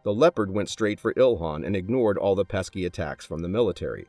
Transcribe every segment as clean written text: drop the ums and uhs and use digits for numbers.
The leopard went straight for Ilhan and ignored all the pesky attacks from the military.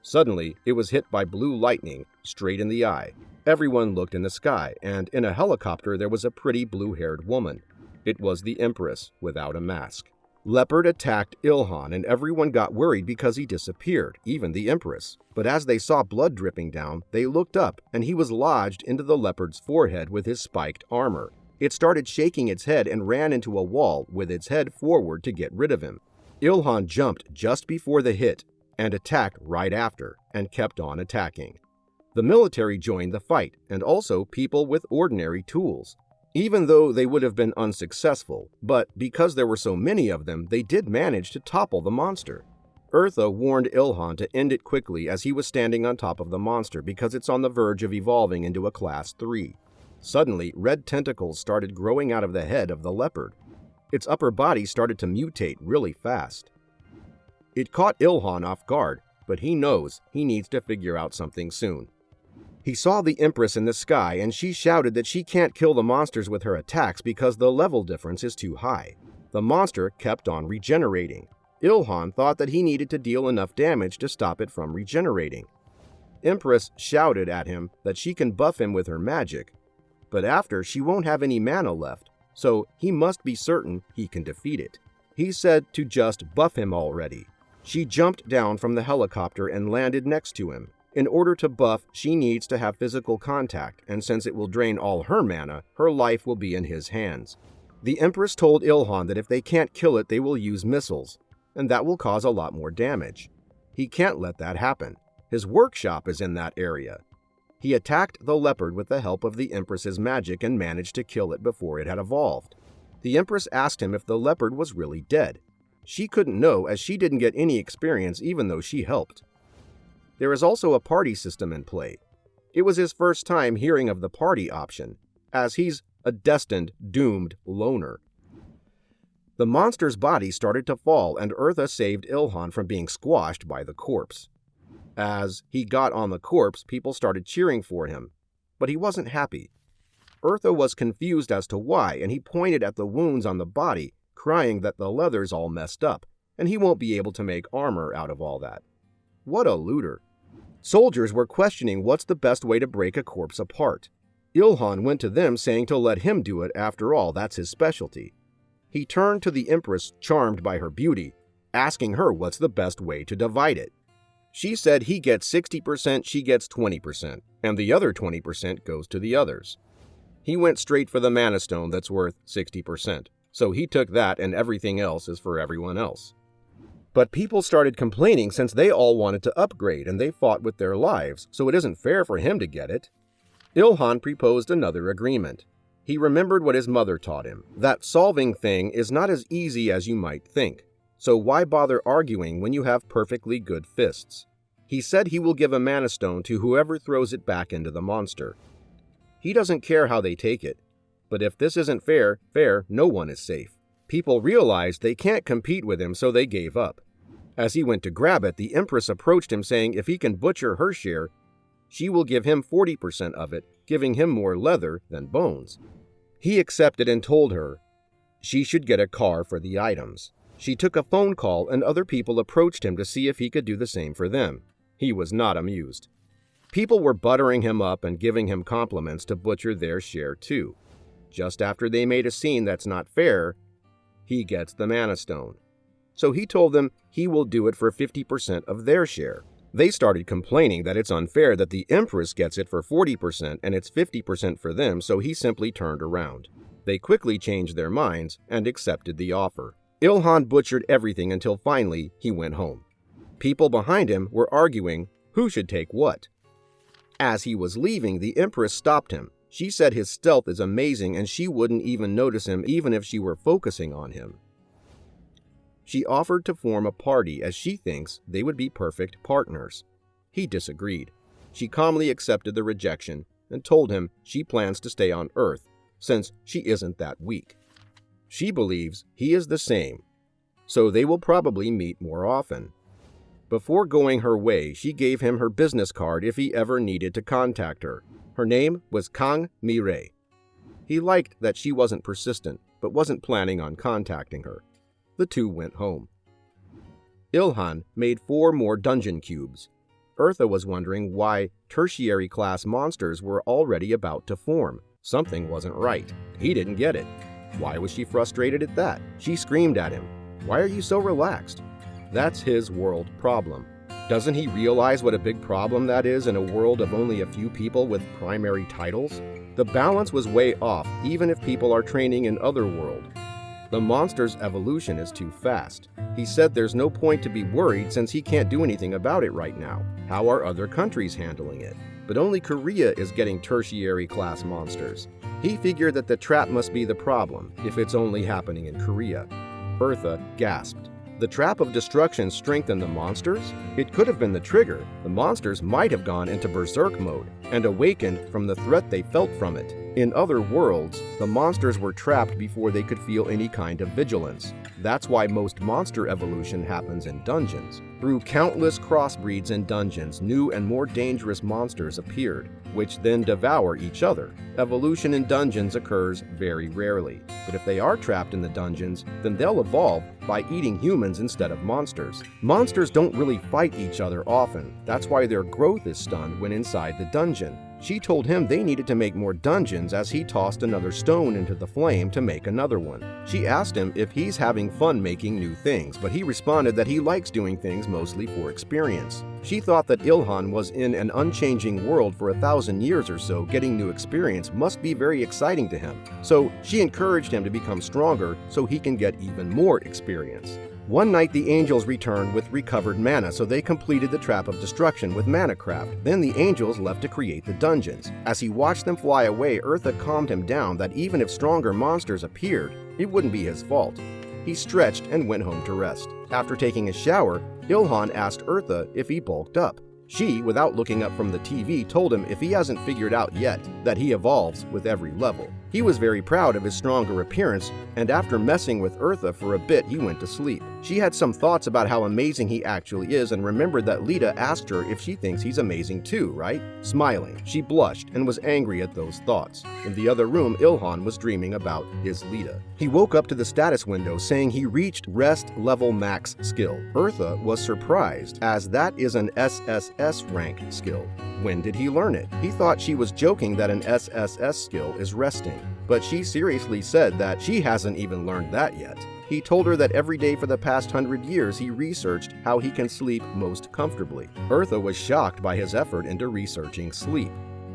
Suddenly, it was hit by blue lightning, straight in the eye. Everyone looked in the sky, and in a helicopter there was a pretty blue-haired woman. It was the Empress, without a mask. Leopard attacked Ilhan, and everyone got worried because he disappeared, even the Empress. But as they saw blood dripping down, they looked up, and he was lodged into the leopard's forehead with his spiked armor. It started shaking its head and ran into a wall with its head forward to get rid of him. Ilhan jumped just before the hit and attacked right after, and kept on attacking. The military joined the fight, and also people with ordinary tools. Even though they would have been unsuccessful, but because there were so many of them, they did manage to topple the monster. Eartha warned Ilhan to end it quickly as he was standing on top of the monster because it's on the verge of evolving into a Class 3. Suddenly, red tentacles started growing out of the head of the leopard. Its upper body started to mutate really fast. It caught Ilhan off guard, but he knows he needs to figure out something soon. He saw the Empress in the sky, and she shouted that she can't kill the monsters with her attacks because the level difference is too high. The monster kept on regenerating. Ilhan thought that he needed to deal enough damage to stop it from regenerating. Empress shouted at him that she can buff him with her magic, but after she won't have any mana left, so he must be certain he can defeat it. He said to just buff him already. She jumped down from the helicopter and landed next to him. In order to buff, she needs to have physical contact, and since it will drain all her mana, her life will be in his hands. The Empress told Ilhan that if they can't kill it, they will use missiles, and that will cause a lot more damage. He can't let that happen. His workshop is in that area. He attacked the leopard with the help of the Empress's magic and managed to kill it before it had evolved. The Empress asked him if the leopard was really dead. She couldn't know as she didn't get any experience even though she helped. There is also a party system in play. It was his first time hearing of the party option, as he's a destined, doomed loner. The monster's body started to fall, and Eartha saved Ilhan from being squashed by the corpse. As he got on the corpse, people started cheering for him, but he wasn't happy. Eartha was confused as to why, and he pointed at the wounds on the body, crying that the leather's all messed up, and he won't be able to make armor out of all that. What a looter. Soldiers were questioning what's the best way to break a corpse apart. Ilhan went to them saying to let him do it, after all, that's his specialty. He turned to the Empress, charmed by her beauty, asking her what's the best way to divide it. She said he gets 60%, she gets 20%, and the other 20% goes to the others. He went straight for the mana stone that's worth 60%, so he took that and everything else is for everyone else. But people started complaining since they all wanted to upgrade and they fought with their lives, so it isn't fair for him to get it. Ilhan proposed another agreement. He remembered what his mother taught him, that solving thing is not as easy as you might think, so why bother arguing when you have perfectly good fists? He said he will give a mana stone to whoever throws it back into the monster. He doesn't care how they take it, but if this isn't fair, no one is safe. People realized they can't compete with him, so they gave up. As he went to grab it, the Empress approached him saying if he can butcher her share, she will give him 40% of it, giving him more leather than bones. He accepted and told her she should get a car for the items. She took a phone call and other people approached him to see if he could do the same for them. He was not amused. People were buttering him up and giving him compliments to butcher their share too. Just after they made a scene that's not fair, he gets the mana stone. So he told them he will do it for 50% of their share. They started complaining that it's unfair that the Empress gets it for 40% and it's 50% for them, so he simply turned around. They quickly changed their minds and accepted the offer. Ilhan butchered everything until finally he went home. People behind him were arguing who should take what. As he was leaving, the Empress stopped him. She said his stealth is amazing and she wouldn't even notice him even if she were focusing on him. She offered to form a party as she thinks they would be perfect partners. He disagreed. She calmly accepted the rejection and told him she plans to stay on Earth since she isn't that weak. She believes he is the same, so they will probably meet more often. Before going her way, she gave him her business card if he ever needed to contact her. Her name was Kang Mi-rae. He liked that she wasn't persistent, but wasn't planning on contacting her. The two went home. Ilhan made 4 more dungeon cubes. Eartha was wondering why tertiary-class monsters were already about to form. Something wasn't right. He didn't get it. Why was she frustrated at that? She screamed at him. Why are you so relaxed? That's his world problem. Doesn't he realize what a big problem that is in a world of only a few people with primary titles? The balance was way off, even if people are training in other world. The monster's evolution is too fast. He said there's no point to be worried since he can't do anything about it right now. How are other countries handling it? But only Korea is getting tertiary-class monsters. He figured that the trap must be the problem, if it's only happening in Korea. Eartha gasped. The trap of destruction strengthened the monsters? It could have been the trigger. The monsters might have gone into berserk mode and awakened from the threat they felt from it. In other worlds, the monsters were trapped before they could feel any kind of vigilance. That's why most monster evolution happens in dungeons. Through countless crossbreeds in dungeons, new and more dangerous monsters appeared, which then devour each other. Evolution in dungeons occurs very rarely, but if they are trapped in the dungeons, then they'll evolve by eating humans instead of monsters. Monsters don't really fight each other often. That's why their growth is stunned when inside the dungeon. She told him they needed to make more dungeons as he tossed another stone into the flame to make another one. She asked him if he's having fun making new things, but he responded that he likes doing things mostly for experience. She thought that Ilhan was in an unchanging world for 1,000 years or so. Getting new experience must be very exciting to him. So she encouraged him to become stronger so he can get even more experience. One night the angels returned with recovered mana, so they completed the trap of destruction with mana craft. Then the angels left to create the dungeons. As he watched them fly away, Eartha calmed him down that even if stronger monsters appeared, it wouldn't be his fault. He stretched and went home to rest. After taking a shower, Ilhan asked Eartha if he bulked up. She, without looking up from the TV, told him if he hasn't figured out yet that he evolves with every level. He was very proud of his stronger appearance, and after messing with Eartha for a bit, he went to sleep. She had some thoughts about how amazing he actually is and remembered that Lita asked her if she thinks he's amazing too, right? Smiling, she blushed and was angry at those thoughts. In the other room, Ilhan was dreaming about his Lita. He woke up to the status window saying he reached rest level max skill. Eartha was surprised, as that is an SSS rank skill. When did he learn it? He thought she was joking that an SSS skill is resting, but she seriously said that she hasn't even learned that yet. He told her that every day for the past 100 years he researched how he can sleep most comfortably. Eartha was shocked by his effort into researching sleep.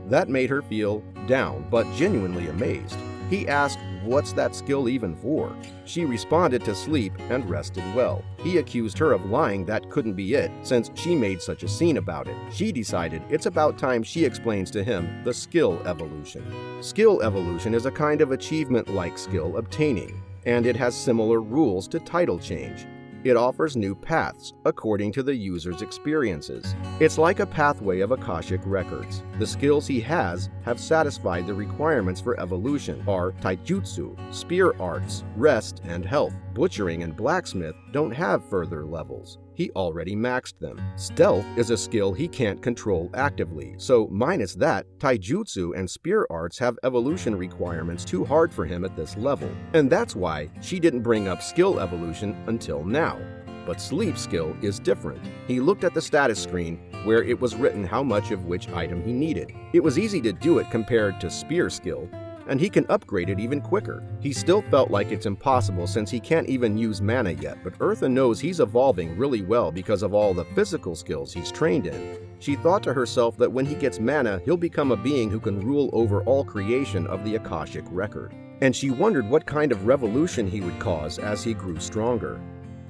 That made her feel down, but genuinely amazed. He asked, "What's that skill even for?" She responded to sleep and rested well. He accused her of lying that couldn't be it, since she made such a scene about it. She decided it's about time she explains to him the skill evolution. Skill evolution is a kind of achievement-like skill obtaining, and it has similar rules to title change. It offers new paths according to the user's experiences. It's like a pathway of Akashic records. The skills he has have satisfied the requirements for evolution are taijutsu, spear arts, rest, and health. Butchering and blacksmith don't have further levels. He already maxed them. Stealth is a skill he can't control actively, so minus that, taijutsu and spear arts have evolution requirements too hard for him at this level. And that's why she didn't bring up skill evolution until now. But sleep skill is different. He looked at the status screen where it was written how much of which item he needed. It was easy to do it compared to spear skill, and he can upgrade it even quicker. He still felt like it's impossible since he can't even use mana yet, but Eartha knows he's evolving really well because of all the physical skills he's trained in. She thought to herself that when he gets mana, he'll become a being who can rule over all creation of the Akashic record. And she wondered what kind of revolution he would cause as he grew stronger.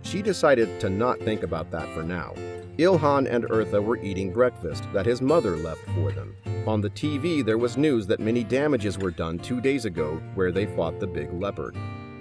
She decided to not think about that for now. Ilhan and Eartha were eating breakfast that his mother left for them. On the TV, there was news that many damages were done 2 days ago where they fought the big leopard.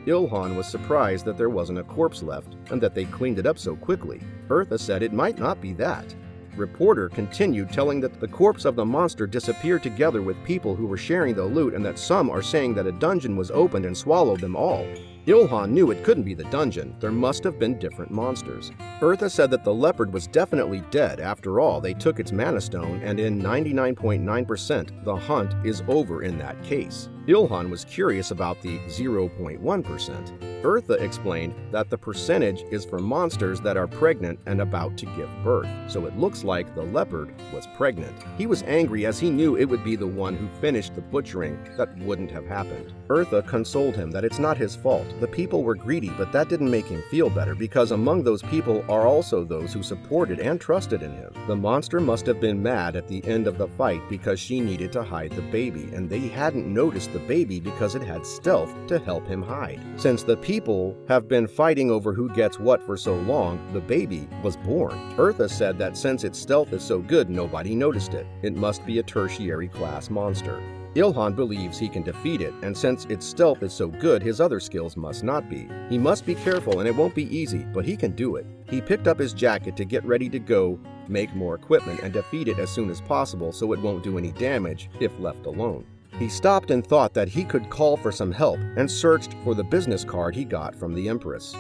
Ilhan was surprised that there wasn't a corpse left and that they cleaned it up so quickly. Eartha said it might not be that. Reporter continued telling that the corpse of the monster disappeared together with people who were sharing the loot and that some are saying that a dungeon was opened and swallowed them all. Ilhan knew it couldn't be the dungeon. There must have been different monsters. Eartha said that the leopard was definitely dead. After all, they took its mana stone, and in 99.9%, the hunt is over in that case. Ilhan was curious about the 0.1%. Eartha explained that the percentage is for monsters that are pregnant and about to give birth, so it looks like the leopard was pregnant. He was angry as he knew it would be the one who finished the butchering that wouldn't have happened. Eartha consoled him that it's not his fault. The people were greedy, but that didn't make him feel better because among those people are also those who supported and trusted in him. The monster must have been mad at the end of the fight because she needed to hide the baby, and they hadn't noticed the baby because it had stealth to help him hide. Since the people have been fighting over who gets what for so long, the baby was born. Eartha said that since its stealth is so good, nobody noticed it. It must be a tertiary class monster. Ilhan believes he can defeat it, and since its stealth is so good, his other skills must not be. He must be careful and it won't be easy, but he can do it. He picked up his jacket to get ready to go make more equipment and defeat it as soon as possible so it won't do any damage if left alone. He stopped and thought that he could call for some help and searched for the business card he got from the Empress.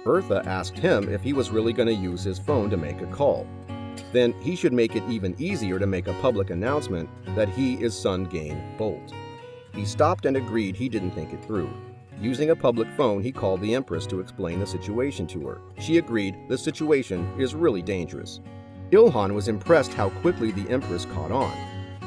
Eartha asked him if he was really going to use his phone to make a call. Then he should make it even easier to make a public announcement that he is Sun Gain Bolt. He stopped and agreed he didn't think it through. Using a public phone, he called the Empress to explain the situation to her. She agreed the situation is really dangerous. Ilhan was impressed how quickly the Empress caught on.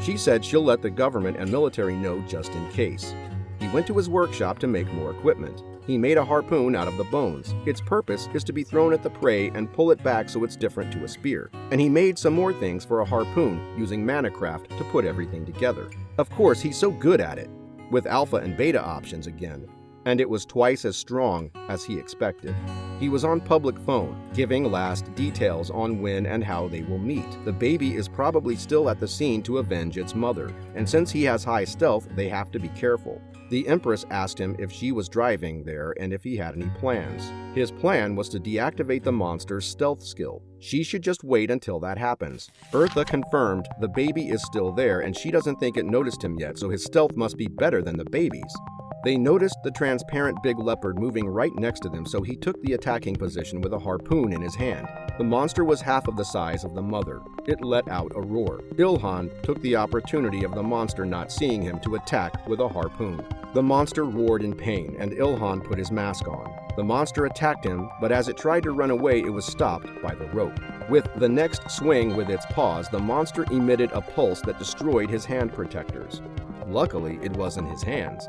She said she'll let the government and military know just in case. He went to his workshop to make more equipment. He made a harpoon out of the bones. Its purpose is to be thrown at the prey and pull it back so it's different to a spear. And he made some more things for a harpoon using Manacraft to put everything together. Of course, he's so good at it, with alpha and beta options again. And it was twice as strong as he expected. He was on public phone, giving last details on when and how they will meet. The baby is probably still at the scene to avenge its mother, and since he has high stealth, they have to be careful. The Empress asked him if she was driving there and if he had any plans. His plan was to deactivate the monster's stealth skill. She should just wait until that happens. Eartha confirmed the baby is still there and she doesn't think it noticed him yet, so his stealth must be better than the baby's. They noticed the transparent big leopard moving right next to them, so he took the attacking position with a harpoon in his hand. The monster was half of the size of the mother. It let out a roar. Ilhan took the opportunity of the monster not seeing him to attack with a harpoon. The monster roared in pain, and Ilhan put his mask on. The monster attacked him, but as it tried to run away, it was stopped by the rope. With the next swing with its paws, the monster emitted a pulse that destroyed his hand protectors. Luckily, it wasn't his hands.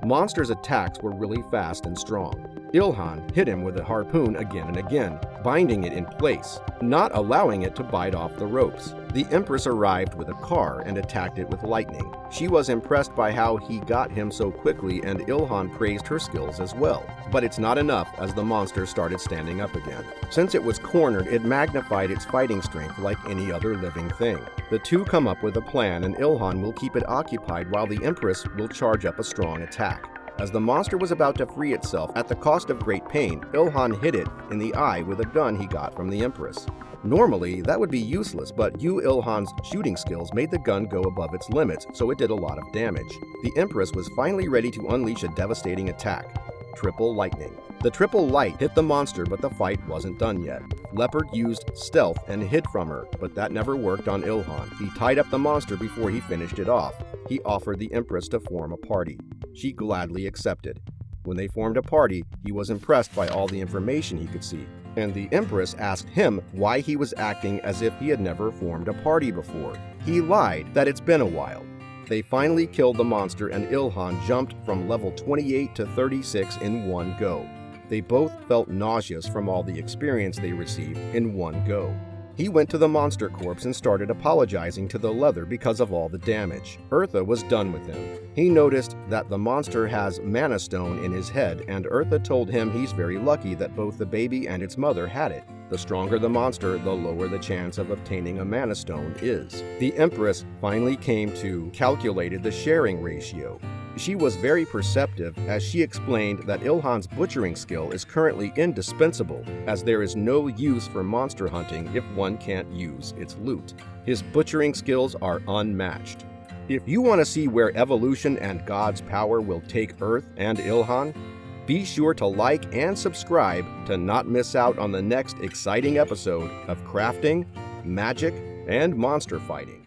Monster's attacks were really fast and strong. Ilhan hit him with a harpoon again and again, binding it in place, not allowing it to bite off the ropes. The Empress arrived with a car and attacked it with lightning. She was impressed by how he got him so quickly, and Ilhan praised her skills as well. But it's not enough, as the monster started standing up again. Since it was cornered, it magnified its fighting strength like any other living thing. The two come up with a plan, and Ilhan will keep it occupied while the Empress will charge up a strong attack. As the monster was about to free itself at the cost of great pain, Ilhan hit it in the eye with a gun he got from the Empress. Normally, that would be useless, but Ilhan's shooting skills made the gun go above its limits, so it did a lot of damage. The Empress was finally ready to unleash a devastating attack. Triple lightning. The triple light hit the monster, but the fight wasn't done yet. Leopard used stealth and hid from her, but that never worked on Ilhan. He tied up the monster before he finished it off. He offered the Empress to form a party. She gladly accepted. When they formed a party, he was impressed by all the information he could see, and the Empress asked him why he was acting as if he had never formed a party before. He lied that it's been a while. They finally killed the monster, and Ilhan jumped from level 28 to 36 in one go. They both felt nauseous from all the experience they received in one go. He went to the monster corpse and started apologizing to the leather because of all the damage. Eartha was done with him. He noticed that the monster has mana stone in his head, and Eartha told him he's very lucky that both the baby and its mother had it. The stronger the monster, the lower the chance of obtaining a mana stone is. The Empress finally came to calculated the sharing ratio. She was very perceptive as she explained that Ilhan's butchering skill is currently indispensable, as there is no use for monster hunting if one can't use its loot. His butchering skills are unmatched. If you want to see where evolution and God's power will take Earth and Ilhan, be sure to like and subscribe to not miss out on the next exciting episode of crafting, magic, and monster fighting.